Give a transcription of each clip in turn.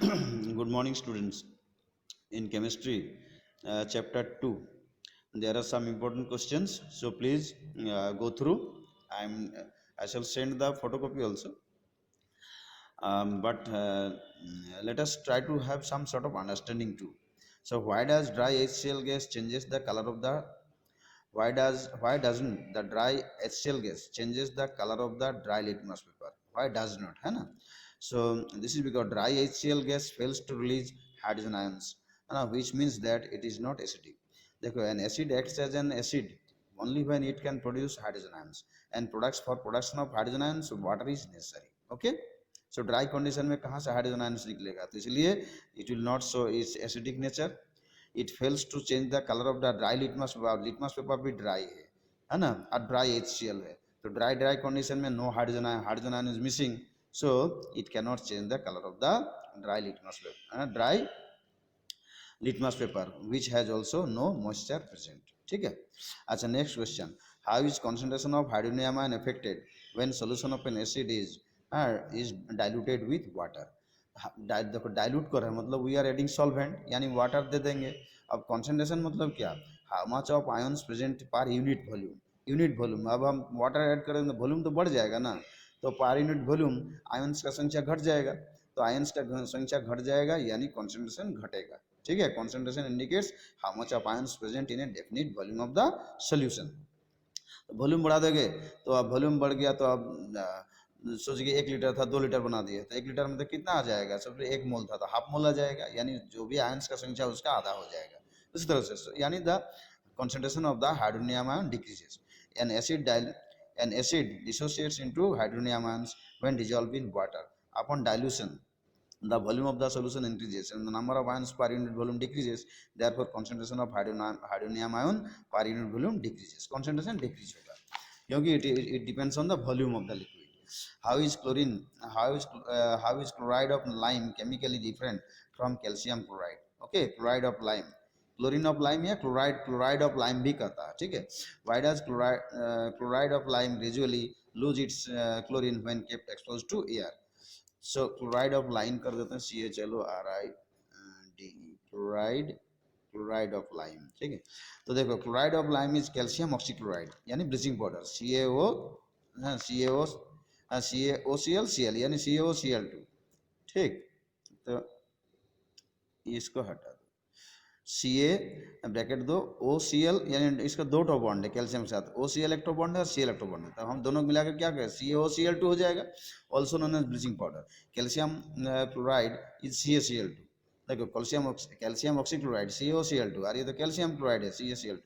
Good morning, students. In chemistry, chapter 2, there are some important questions. So please go through. I shall send the photocopy also. But let us try to have some sort of understanding too. So why does dry HCl gas changes the color of the why doesn't the dry HCl gas changes the color of the dry litmus paper? Why does not? है ना? So this is because dry HCl gas fails to release hydrogen ions, है ना? Which means that it is not acidic. देखो, an acid acts as an acid only when it can produce hydrogen ions, and products for production of hydrogen ions water is necessary. Okay. So dry condition में कहाँ से hydrogen ions निकलेगा? तो इसलिए it will not show its acidic nature. It fails to change the colour of the dry litmus paper भी dry है ना, और ड्राई HCl है. तो ड्राई कंडीशन में no hydrogen ion is missing, so it can not change the colour of the dry litmus paper which has also no moisture present. ठीक है. अच्छा, next question. How is concentration of hydronium ion affected when solution of N acid is diluted with water? देखो, dilute कर रहे हैं मतलब we are adding solvent, यानी water दे देंगे. अब कॉन्सेंट्रेशन मतलब क्या? How much of ions present per unit volume. अब हम वाटर ऐड करेंगे तो वॉल्यूम तो बढ़ जाएगा ना, तो पर यूनिट वॉल्यूम आयंस का संख्या घट जाएगा. तो आयंस का संख्या घट जाएगा यानी कॉन्सेंट्रेशन घटेगा. ठीक है. Concentration indicates how much of ions present in A definite volume of the solution. Volume बढ़ा देंगे तो अब वॉल्यूम बढ़ गया तो अब सोचिए 1 लीटर था 2 लीटर बना दिए तो 1 लीटर में तो कितना आ जाएगा? सबसे 1 मोल था तो हाफ मोल आ जाएगा, यानी जो भी आयंस का संख्या उसका आधा हो जाएगा. इस तरह से यानी the concentration of the hydronium ion decreases. An acid an acid dissociates into hydronium ions when dissolved in water. Upon dilution, the volume of the solution increases and the number of ions per unit volume decreases. Therefore, concentration of hydronium ion per unit volume decreases. Concentration decrease होगा क्योंकि it depends on the volume of the liquid. How is chloride of lime chemically different from calcium chloride? Okay, chloride of lime, chlorine of lime या chloride of lime भी कहता है. ठीक है. Why does chloride of lime gradually lose its chlorine when kept expose to air? So chloride of lime कर देते हैं CHLORIDE, chloride of lime. ठीक है. तो देखो, chloride of lime is calcium oxychloride यानी ब्लीचिंग पाउडर CaOCl यानी CaOCl2. ठीक. तो इसको हटा दो. Ca ब्रैकेट दो OCl यानी इसका 2 बॉन्ड है कैल्शियम के साथ. OCl एक बॉन्ड है और Cl एक बॉन्ड है, तो हम दोनों मिलाकर क्या करें? CaOCl2 हो जाएगा, also known as bleaching powder. Calcium chloride is CaCl2. देखो, कैल्शियम ऑक्सीक्लोराइड CaOCl2 और ये तो कैल्शियम क्लोराइड है CaCl2.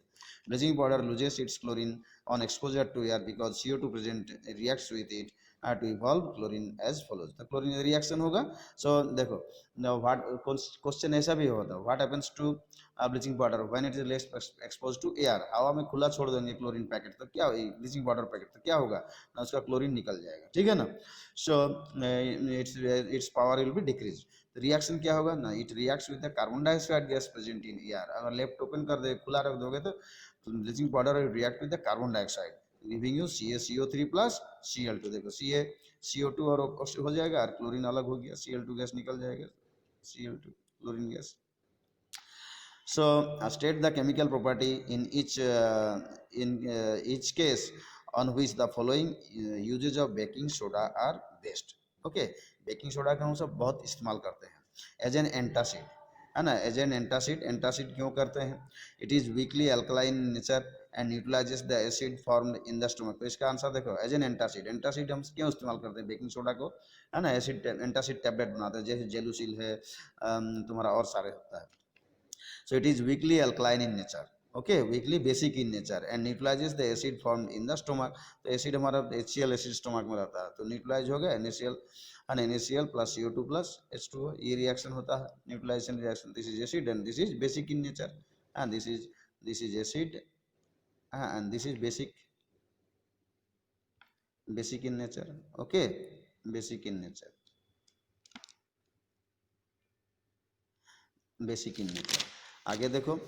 Bleaching powder loses its chlorine on exposure to air because CO2 present reacts with it to evolve chlorine as follows. तो chlorine reaction होगा. So देखो, what question ऐसा भी होता है, what happens to bleaching powder when it is less expose to air? हवा में खुला छोड़ देंगे क्लोरीन पैकेट तो क्या, ब्लीचिंग पाउडर पैकेट तो क्या होगा ना, उसका क्लोरीन निकल जाएगा. ठीक है ना. So it's power will be decrease. Reaction क्या होगा ना, it reacts with the carbon dioxide gas present in air. अगर लेफ्ट ओपन कर दे, खुला रख दोगे तो bleaching powder will react with the carbon dioxide giving you CaCO3 plus Cl2. देखो, CO2 और हो जाएगा और क्लोरीन अलग हो गया, Cl2 गैस निकल जाएगा, Cl2 chlorine gas. So state the chemical property in each case on which the following uses of baking soda are best. Okay, baking soda का हम सब बहुत इस्तेमाल करते हैं एज एन एंटासिड, है ना. एज एन एंटासिड क्यों करते हैं? It is weekly alkaline nature and neutralises the acid formed in the stomach. तो इसका आंसर देखो, एज एन एंटासिड हम क्यों इस्तेमाल करते हैं बेकिंग सोडा को, है ना. एंटासिड टैबलेट बनाते हैं, जैसे जेलुसिल है, तुम्हारा और सारे होता है. So it is weakly alkaline in nature. Okay, weakly basic in nature and neutralizes the acid formed in the stomach. तो एसिड हमारा HCl एसिड स्टोमक में रहता है तो न्यूट्रलाइज हो गया NaCl plus CO2 plus H2O. ये रिएक्शन होता है, neutralization reaction. This is acid and this is basic in nature, and this is acid and this is basic in nature. Okay, basic in nature, basic in nature. आगे देखो,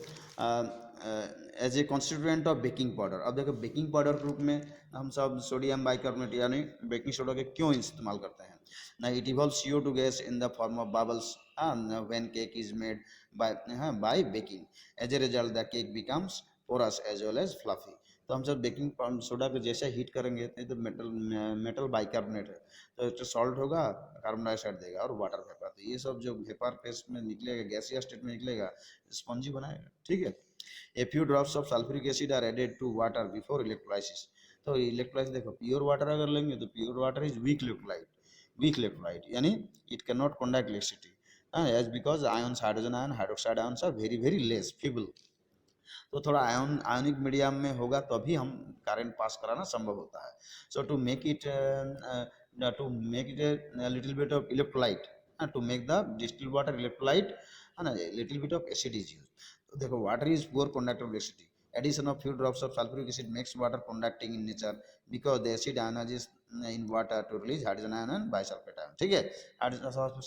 as a constituent of baking powder. अब देखो baking powder के रूप में हम सब sodium bicarbonate यानी बेकिंग सोडा के क्यों इस्तेमाल करते हैं ना। It evolve CO2 gas in the form of bubbles when cake is made by baking. As a result the cake becomes porous as well as fluffy. तो हम सब बेकिंग सोडा को जैसे हीट करेंगे तो मेटल बाइकार्बोनेट है तो एक सॉल्ट होगा, कार्बन डाइऑक्साइड देगा और वाटर वेपर। तो ये सब जो वेपर फेस में निकलेगा, गैसीय स्टेट में निकलेगा, स्पंजी बनाएगा। ठीक है। A few drops of sulfuric acid are added to water before electrolysis। तो इलेक्ट्रोलाइसिस देखो प्योर वाटर अगर लेंगे तो pure water is weak electrolyte यानी it can not conduct electricity as because ions hydrogen ion hydroxide ions are very very less feeble. तो थोड़ा ionic medium में होगा तो अभी हम करंट पास कराना संभव होता है। So to make it little bit of electrolyte, to make the distilled water electrolyte है ना, little bit of acid is use. तो देखो water is poor conductor of acid. Addition of few drops of sulfuric acid makes water conducting in nature because the acid ionizes in water to release hydrogen ion and bisulfate ion। ठीक है,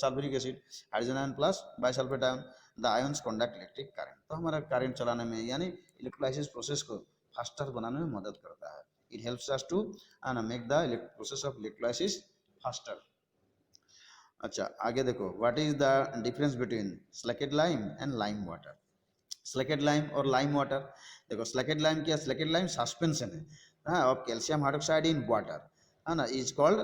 sulphuric acid hydrogen ion plus bisulphate ion, the ions conduct electric current. तो हमारा current चलाने में यानी electrolysis process को faster बनाने में मदद करता है। It helps us to make the process of electrolysis faster. अच्छा आगे देखो, what is the difference between slaked lime and lime water. Slaked lime और लाइम वाटर, देखो स्लैकेड लाइम क्या, स्लैकेड लाइम सस्पेंशन है of calcium hydroxide in water है ना, is called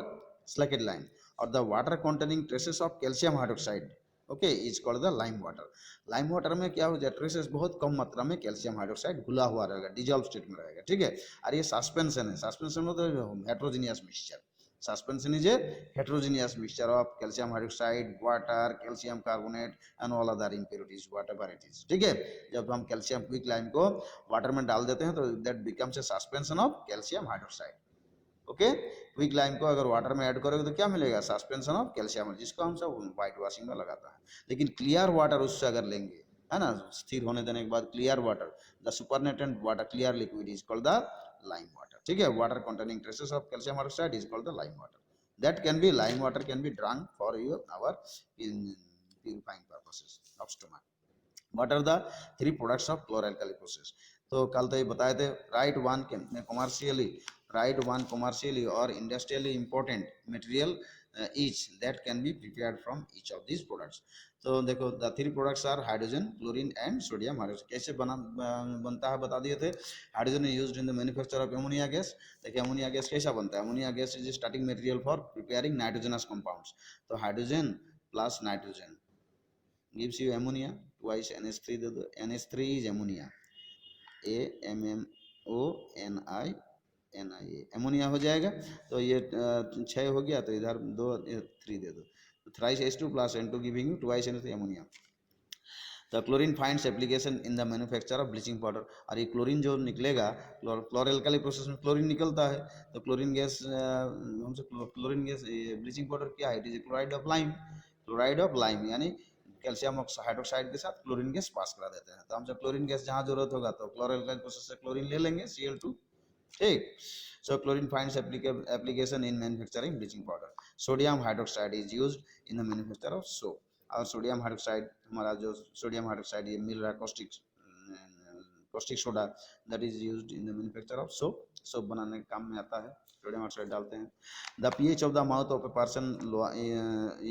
slaked lime. और the water containing traces of calcium hydroxide okay is called the lime water. Lime water में क्या हो जाए, ट्रेसेस बहुत कम मात्रा में कैल्शियम हाइड्रोक्साइड घुला हुआ रहेगा, डिजॉल्व स्टेट में रहेगा। ठीक है, और ये सस्पेंशन है, सस्पेंशन मतलब heterogeneous mixture. Suspension is a heterogeneous mixture of calcium hydroxide, water, calcium carbonate and all other impurities whatever it is। ठीक है, जब हम कैल्शियम क्विक लाइम को वाटर में डाल देते हैं तो that becomes a suspension of calcium hydroxide. Okay, quick lime को अगर वाटर में ऐड करोगे तो क्या मिलेगा, सस्पेंशन ऑफ कैल्शियम, जिसको हम सब व्हाइट वॉशिंग में लगाता है। लेकिन क्लियर वाटर उससे अगर लेंगे है ना, स्थिर होने देने के बाद clear water, the supernatant water clear liquid is called the lime water. ठीक है, water containing traces of calcium hydroxide is called the lime water. That can be, lime water can be drunk for your our purifying purposes of stomach. What are the three products of chloralkali process? तो कल तो ये बताए थे, write one commercially or industrially important material each that can be prepared from each of these products। तो देखो the three products are hydrogen, chlorine and sodium hydroxide। कैसे बनता है बता दिए थे। Hydrogen is used in the manufacture of ammonia gas। देखिए ammonia gas कैसा बनता है, ammonia gas is starting material for preparing nitrogenous compounds. तो hydrogen plus nitrogen gives you ammonia, twice NH3 दे दो, NH3 is ammonia, AMMONI NIA, ammonia हो जाएगा। तो ये 6 हो गया तो इधर 2 3 दे दो, तो thrice H2 plus N2 giving you twice NH3 ammonia. The chlorine finds application in the manufacture of bleaching powder. और ये क्लोरीन जो निकलेगा, क्लोरलकाली प्रोसेस में क्लोरीन निकलता है। तो क्लोरीन गैस हमसे क्लोरीन गैस ब्लीचिंग पाउडर क्या है, it is chloride of lime. Chloride of lime यानी कैल्शियम हाइड्रोक्साइड के साथ क्लोरीन गैस पास करा देते हैं। तो हमसे क्लोरीन गैस जहाँ जरूरत होगा तो क्लोरलकाली प्रोसेस से क्लोरीन ले लेंगे Cl2। ठीक, so chlorine finds application in manufacturing bleaching powder. Sodium hydroxide is used in the manufacture of soap. और सोडियम हाइड्रोक्साइड, हमारा जो सोडियम हाइड्रोक्साइड ये मिल रहा है caustic soda, that is used in the manufacture of soap. Soap बनाने के काम में आता है, सोडियम हाइड्रोक्साइड डालते हैं। The pH of the mouth of a person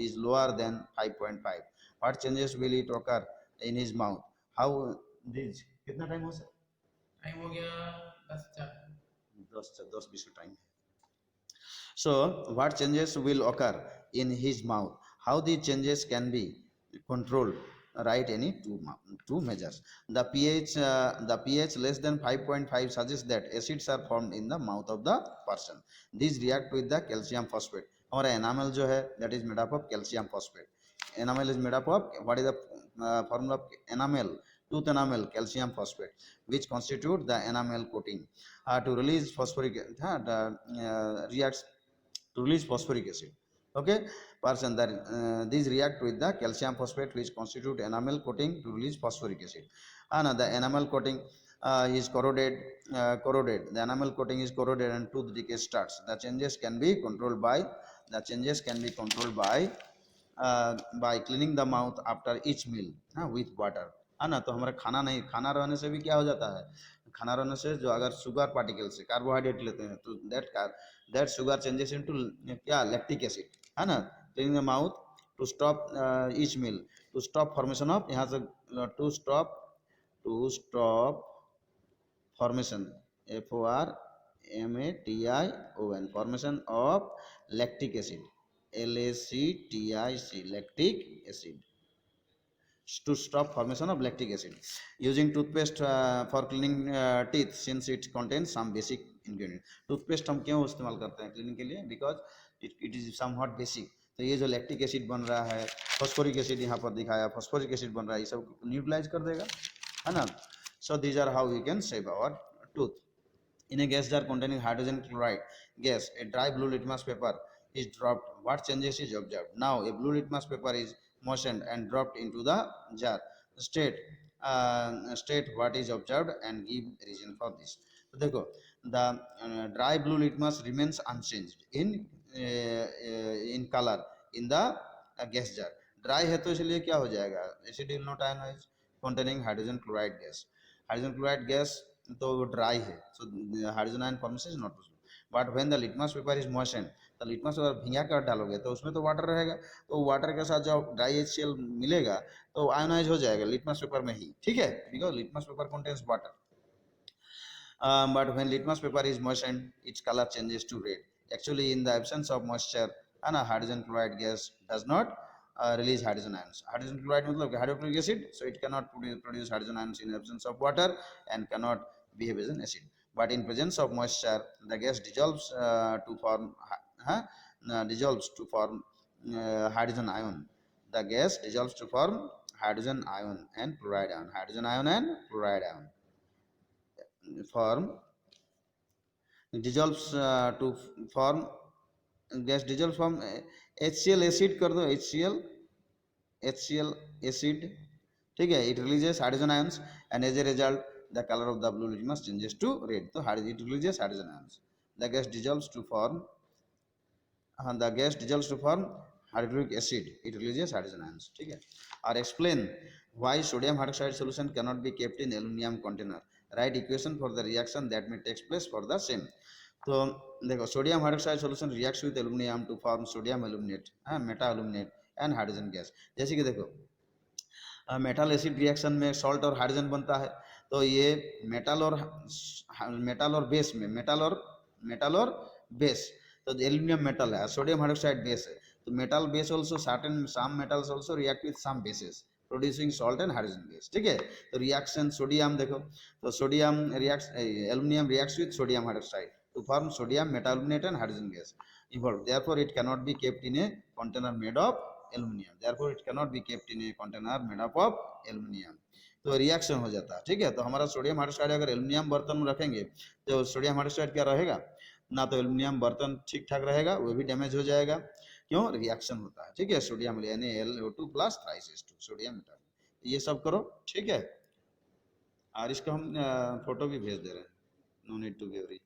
is lower than 5.5। What changes will it occur in his mouth, how this, कितना time हो सर, टाइम हो गया 10 20 time. So what changes will occur in his mouth, how the changes can be controlled, write any two measures। The pH less than 5.5 suggests that acids are formed in the mouth of the person। These react with the calcium phosphate। हमारा enamel जो है that is made up of calcium phosphate। Enamel is made up of, what is the formula of enamel, tooth enamel, calcium phosphate, which constitute the enamel coating to release phosphoric reacts to release phosphoric acid। Okay, person that these react with the calcium phosphate which constitute enamel coating to release phosphoric acid। And the enamel coating is corroded, the enamel coating is corroded and tooth decay starts। The changes can be controlled by cleaning the mouth after each meal with water। है ना। तो हमारा खाना नहीं, खाना रहने से भी क्या हो जाता है, खाना रहने से जो अगर शुगर पार्टिकल से कार्बोहाइड्रेट लेते हैं तो दैट शुगर चेंजेस इनटू क्या, लैक्टिक एसिड, है ना। Clean the mouth to stop each meal, to stop formation of, यहाँ से to stop formation, FORMATION, formation of lactic acid, LACTIC, lactic acid, to stop formation of lactic acid. Using toothpaste for cleaning teeth, since it contains some basic ingredient. toothpaste हम क्यों इस्तेमाल करते हैं cleaning के लिए, because it is somewhat basic. तो ये जो लैक्टिक एसिड बन रहा है, फॉस्फोरिक एसिड यहाँ पर दिखाया, फॉस्फोरिक एसिड बन रहा है, ये सब न्यूट्रलाइज कर देगा, है ना। So these are how we can save our tooth. In a gas jar containing hydrogen chloride gas, a dry blue litmus paper is dropped. What changes is observed? Now a blue litmus paper is moistened and dropped into the jar. State what is observed and give reason for this. तो देखो, the dry blue litmus remains unchanged in color in the gas jar. Dry है तो इसलिए क्या हो जाएगा, acid will not ionize, containing hydrogen chloride gas. Hydrogen chloride gas तो dry है, so hydrogen ion formation is not possible. But when the litmus paper is moistened, तो litmus paper भिंगा कर डालोगे तो उसमें तो वाटर रहेगा, तो वाटर के साथ जब ड्राई HCl मिलेगा तो आयोनाइज हो जाएगा लिटमस पेपर में ही, ठीक है, because litmus paper contains water. But when litmus paper is moistened, its color changes to red. Actually, in the absence of moisture, hydrogen chloride gas does not release hydrogen ions. Hydrogen chloride मतलब hydrochloric acid, so it cannot produce hydrogen ions in absence of water and cannot behave as an acid. But in presence of moisture, the gas dissolves dissolves to form hydrogen ion. The gas dissolves to form hydrogen ion and chloride ion. Hydrogen ion and chloride ion form dissolves to form gas dissolves from HCl acid कर दो, HCl acid, ठीक है, it releases hydrogen ions and as a result the color of the blue litmus changes to red. तो it releases hydrogen ions. The gas dissolves to form hydrochloric acid, it releases hydrogen ions, ठीक है। और explain why sodium hydroxide solution cannot be kept in aluminum container. Write equation for the reaction that may takes place for the same. तो देखो, sodium hydroxide solution reacts with aluminium to form sodium aluminate, meta aluminate and hydrogen gas. जैसे कि देखो, metal acid reaction में salt और hydrogen बनता है, तो ये मेटल और बेस में मेटल और बेस, तो एल्यूमिनियम मेटल है, सोडियम हाइड्रोक्साइड बेस है, तो metal base also some metals also react with some bases producing salt and hydrogen gas, ठीक है। तो रिएक्शन सोडियम देखो, तो sodium reacts aluminium reacts with sodium hydroxide to form sodium metaluminate and hydrogen gas evolved. Therefore it cannot be kept in a container made of aluminum. Therefore it cannot be kept in a container made up of aluminum. तो reaction हो जाता है, ठीक है। तो हमारा sodium hydroxide अगर aluminium बर्तन में रखेंगे तो सोडियम हाइड्रोक्साइड क्या रहेगा ना, तो एल्युमिनियम बर्तन ठीक ठाक रहेगा, वो भी डैमेज हो जाएगा, क्यों, रिएक्शन होता है, ठीक है। Sodium NaLO2 plus thrice H2 sodium metal, ये सब करो, ठीक है। और इसका हम फोटो भी भेज दे रहे हैं, no need to be worry.